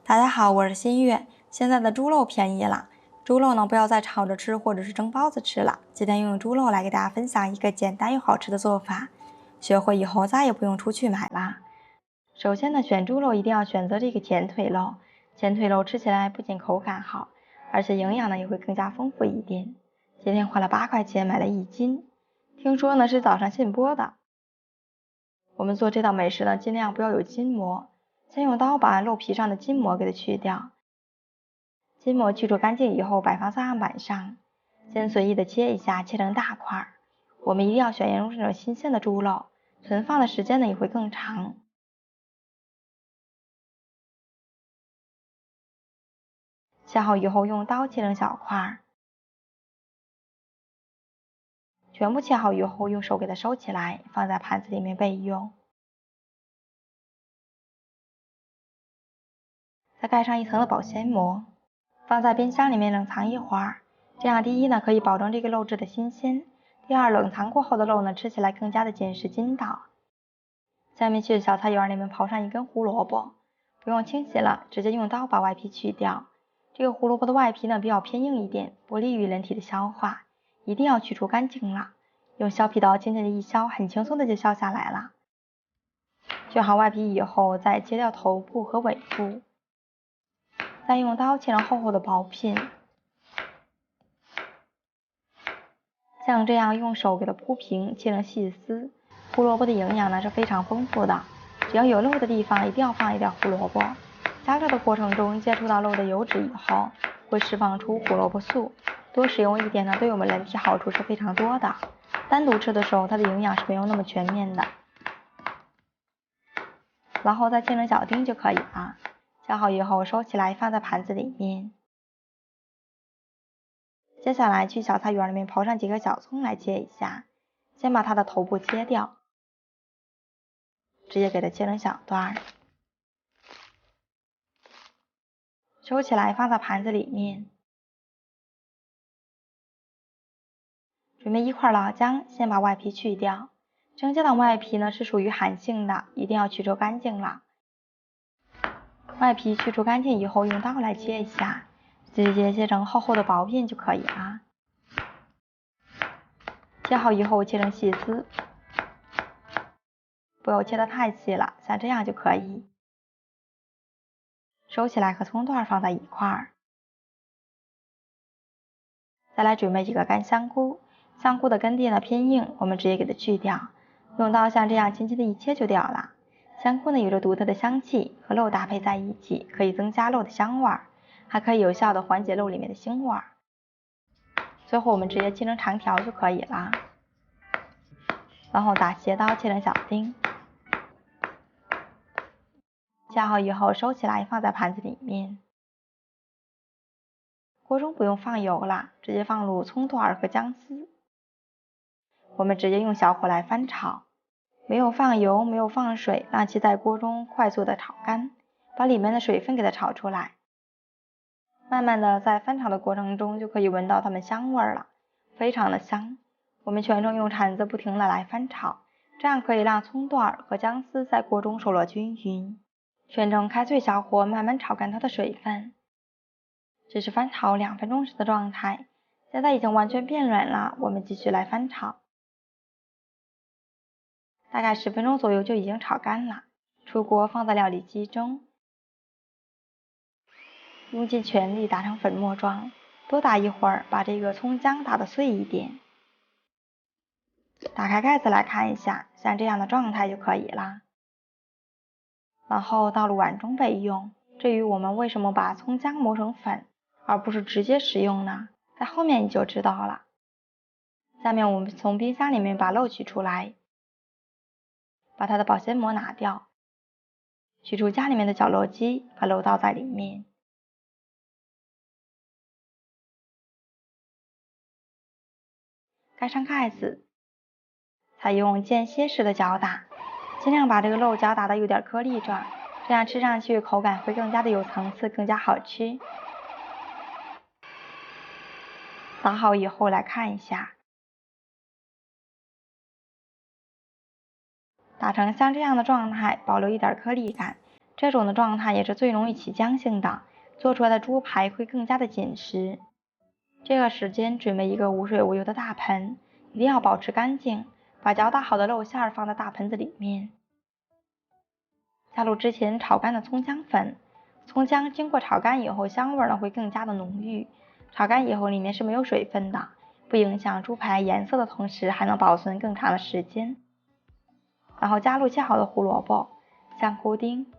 大家好，我是新月。现在的猪肉便宜了，猪肉呢不要再炒着吃或者是蒸包子吃了。今天用猪肉来给大家分享一个简单又好吃的做法，学会以后再也不用出去买啦。首先呢，选猪肉一定要选择这个前腿肉，前腿肉吃起来不仅口感好，而且营养呢也会更加丰富一点。今天花了8块钱买了1斤，听说呢是早上现剥的。我们做这道美食呢，尽量不要有筋膜，先用刀把肉皮上的筋膜给它去掉。筋膜去除干净以后，摆放在案板上，先随意的切一下，切成大块。我们一定要选用这种新鲜的猪肉，存放的时间呢也会更长。切好以后，用刀切成小块，全部切好以后，用手给它收起来，放在盘子里面备用。再盖上一层的保鲜膜，放在冰箱里面冷藏一会儿。这样第一呢，可以保证这个肉质的新鲜；第二，冷藏过后的肉呢，吃起来更加的紧实筋道。下面去小菜园里面刨上一根胡萝卜，不用清洗了，直接用刀把外皮去掉。这个胡萝卜的外皮呢比较偏硬一点，不利于人体的消化，一定要去除干净了。用削皮刀轻轻的一削，很轻松的就削下来了。去好外皮以后，再切掉头部和尾部，再用刀切成厚厚的薄片。像这样用手给它铺平，切成细丝。胡萝卜的营养呢是非常丰富的，只要有肉的地方一定要放一点胡萝卜。加热的过程中接触到肉的油脂以后，会释放出胡萝卜素，多使用一点呢，对我们人体好处是非常多的。单独吃的时候，它的营养是没有那么全面的。然后再切成小丁就可以了。切好以后收起来，放在盘子里面。接下来去小菜园里面刨上几个小葱来切一下，先把它的头部切掉，直接给它切成小段，收起来放在盘子里面。准备1块老姜，先把外皮去掉。生姜的外皮呢是属于寒性的，一定要去除干净了。外皮去除干净以后，用刀来切一下，直接切成厚厚的薄片就可以了。切好以后切成细丝，不要切得太细了，像这样就可以。收起来和葱段放在一块儿。再来准备几个干香菇，香菇的根蒂呢偏硬，我们直接给它去掉，用刀像这样轻轻的一切就掉了。香菇呢有着独特的香气，和肉搭配在一起，可以增加肉的香味，还可以有效的缓解肉里面的腥味。最后我们直接切成长条就可以了，然后打斜刀切成小丁。切好以后收起来放在盘子里面。锅中不用放油了，直接放入葱段和姜丝。我们直接用小火来翻炒，没有放油，没有放水，让其在锅中快速的炒干，把里面的水分给它炒出来。慢慢的在翻炒的过程中就可以闻到它们香味了，非常的香。我们全程用铲子不停的来翻炒，这样可以让葱段和姜丝在锅中熟络均匀。全程开最小火，慢慢炒干它的水分。这是翻炒2分钟时的状态，现在已经完全变软了，我们继续来翻炒。大概10分钟左右就已经炒干了，出锅放在料理机中，用尽全力打成粉末状，多打一会儿，把这个葱姜打得碎一点。打开盖子来看一下，像这样的状态就可以了。然后倒入碗中备用。至于我们为什么把葱姜磨成粉，而不是直接食用呢？在后面你就知道了。下面我们从冰箱里面把肉取出来，把它的保鲜膜拿掉，取出家里面的绞肉机，把肉倒在里面，盖上盖子，采用间歇式的搅打，尽量把这个肉搅打的有点颗粒状，这样吃上去口感会更加的有层次，更加好吃。打好以后来看一下，打成像这样的状态，保留一点颗粒感，这种的状态也是最容易起浆性的，做出来的猪排会更加的紧实。这个时间准备一个无水无油的大盆，一定要保持干净，把搅打好的肉馅放在大盆子里面，加入之前炒干的葱姜粉。葱姜经过炒干以后，香味呢会更加的浓郁。炒干以后里面是没有水分的，不影响猪排颜色的同时，还能保存更长的时间。然后加入切好的胡萝卜、香菇丁。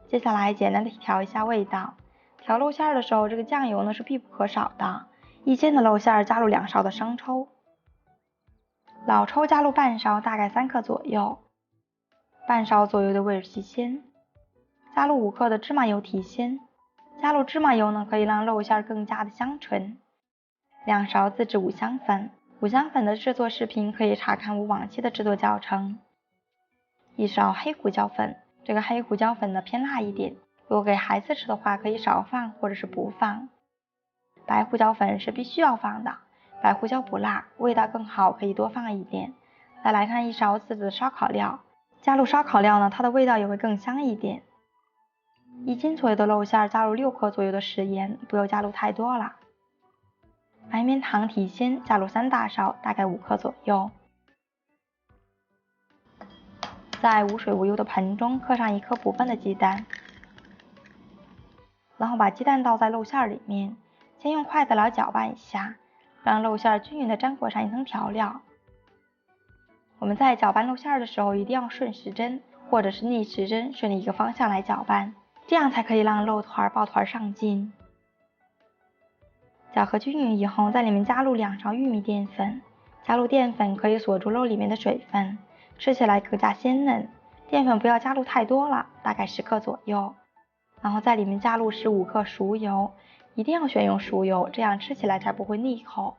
接下来简单的调一下味道。调肉馅的时候，这个酱油呢是必不可少的。1斤的肉馅加入2勺的生抽，老抽加入半勺，大概3克左右，半勺左右的威尔奇鲜，加入5克的芝麻油提鲜。加入芝麻油呢，可以让肉馅更加的香醇。2勺自制五香粉，五香粉的制作视频可以查看我往期的制作教程。1勺黑胡椒粉，这个黑胡椒粉呢偏辣一点，如果给孩子吃的话，可以少放或者是不放。白胡椒粉是必须要放的，白胡椒不辣，味道更好，可以多放一点。再来看1勺自制的烧烤料，加入烧烤料呢，它的味道也会更香一点。1斤左右的肉馅加入6克左右的食盐，不要加入太多了。白面糖提鲜加入3大勺，大概5克左右。在无水无油的盆中磕上1颗不分的鸡蛋，然后把鸡蛋倒在肉馅里面，先用筷子来搅拌一下，让肉馅均匀的沾裹上一层调料。我们在搅拌肉馅的时候，一定要顺时针或者是逆时针，顺着一个方向来搅拌，这样才可以让肉团抱团上劲。搅和均匀以后，在里面加入2勺玉米淀粉，加入淀粉可以锁住肉里面的水分，吃起来更加鲜嫩。淀粉不要加入太多了，大概10克左右。然后在里面加入15克熟油，一定要选用熟油，这样吃起来才不会腻口。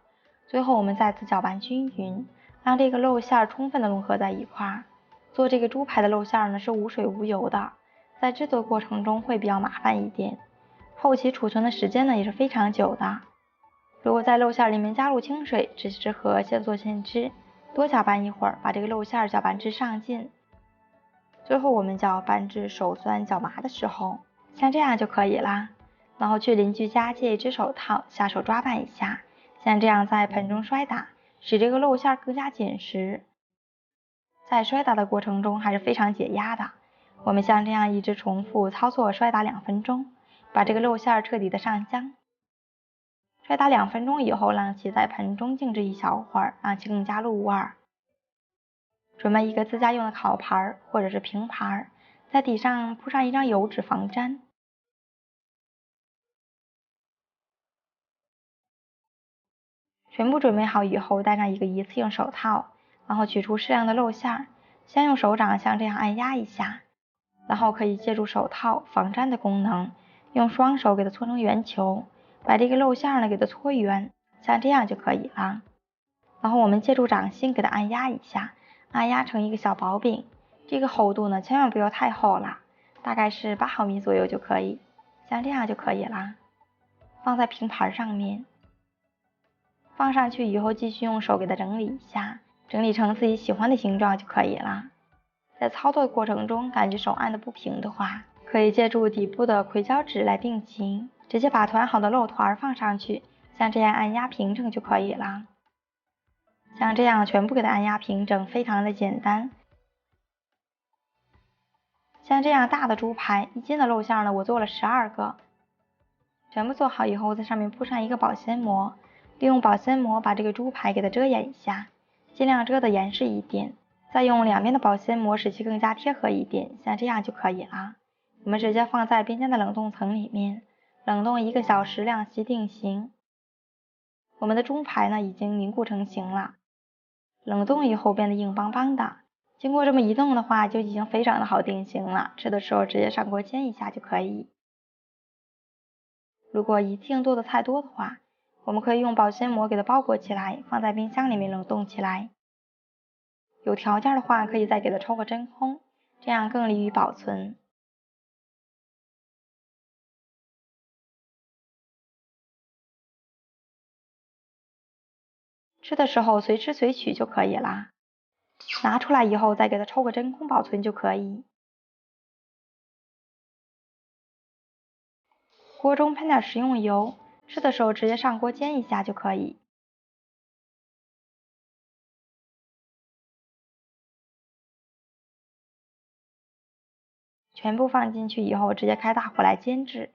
最后我们再次搅拌均匀，让这个肉馅充分的融合在一块。做这个猪排的肉馅呢是无水无油的，在制作过程中会比较麻烦一点，后期储存的时间呢也是非常久的。如果在肉馅里面加入清水，只适合现做现吃，多搅拌一会儿，把这个肉馅搅拌至上劲。最后我们搅拌至手酸脚麻的时候，像这样就可以啦。然后去邻居家借一只手套，下手抓拌一下，像这样在盆中摔打，使这个肉馅更加紧实。在摔打的过程中还是非常解压的。我们像这样一直重复操作摔打2分钟，把这个肉馅彻底的上浆。摔打2分钟以后，让其在盆中静置一小会儿，让其更加入味儿。准备一个自家用的烤盘或者是平盘，在底上铺上一张油纸防粘。全部准备好以后，戴上一个一次性手套，然后取出适量的肉馅，先用手掌像这样按压一下，然后可以借助手套防粘的功能，用双手给它搓成圆球，把这个肉馅呢给它搓圆，像这样就可以了。然后我们借助掌心给它按压一下，按压成一个小薄饼，这个厚度呢千万不要太厚了，大概是8毫米左右就可以，像这样就可以了。放在平盘上面，放上去以后继续用手给它整理一下，整理成自己喜欢的形状就可以了。在操作的过程中感觉手按的不平的话，可以借助底部的硅胶纸来定型，直接把团好的肉团放上去，像这样按压平整就可以了。像这样全部给它按压平整，非常的简单。像这样大的猪排，1斤的肉馅呢，我做了12个。全部做好以后，在上面铺上一个保鲜膜，利用保鲜膜把这个猪排给它遮掩一下，尽量遮得严实一点，再用两边的保鲜膜使其更加贴合一点，像这样就可以了。我们直接放在边间的冷冻层里面，冷冻1个小时，晾息定型。我们的猪排呢已经凝固成型了，冷冻以后变得硬邦邦的，经过这么一动的话，就已经非常的好定型了，吃的时候直接上锅煎一下就可以。如果一次性做的太多的话，我们可以用保鲜膜给它包裹起来，放在冰箱里面冷冻起来。有条件的话，可以再给它抽个真空，这样更利于保存。吃的时候随吃随取就可以啦，拿出来以后再给它抽个真空保存就可以。锅中喷点食用油，吃的时候直接上锅煎一下就可以。全部放进去以后，直接开大火来煎制。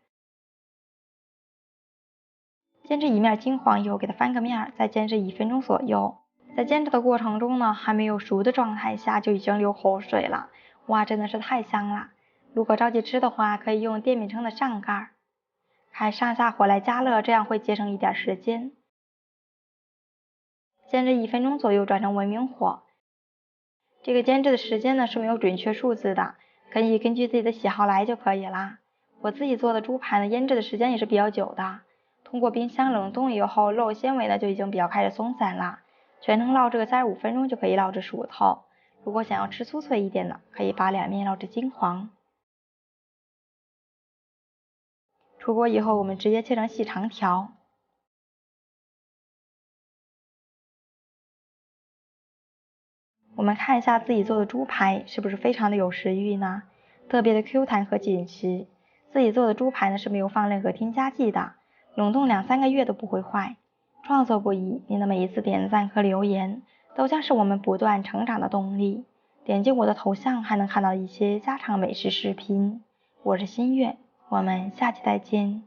煎至一面金黄以后，给它翻个面，再煎至1分钟左右。在煎制的过程中呢，还没有熟的状态下就已经流口水了，哇，真的是太香了！如果着急吃的话，可以用电饼铛的上盖，开上下火来加热，这样会节省一点时间。煎至1分钟左右，转成文明火。这个煎制的时间呢是没有准确数字的，可以根据自己的喜好来就可以啦。我自己做的猪排呢，腌制的时间也是比较久的。通过冰箱冷冻以后，肉纤维呢就已经比较开始松散了，全程烙制个35分钟就可以烙制熟透。如果想要吃酥脆一点的，可以把两面烙至金黄。出锅以后，我们直接切成细长条。我们看一下自己做的猪排是不是非常的有食欲呢？特别的 Q 弹和紧实。自己做的猪排呢是没有放任何添加剂的，冷冻2-3个月都不会坏。创作不易，您的每一次点赞和留言都将是我们不断成长的动力。点击我的头像还能看到一些家常美食视频。我是新月，我们下期再见。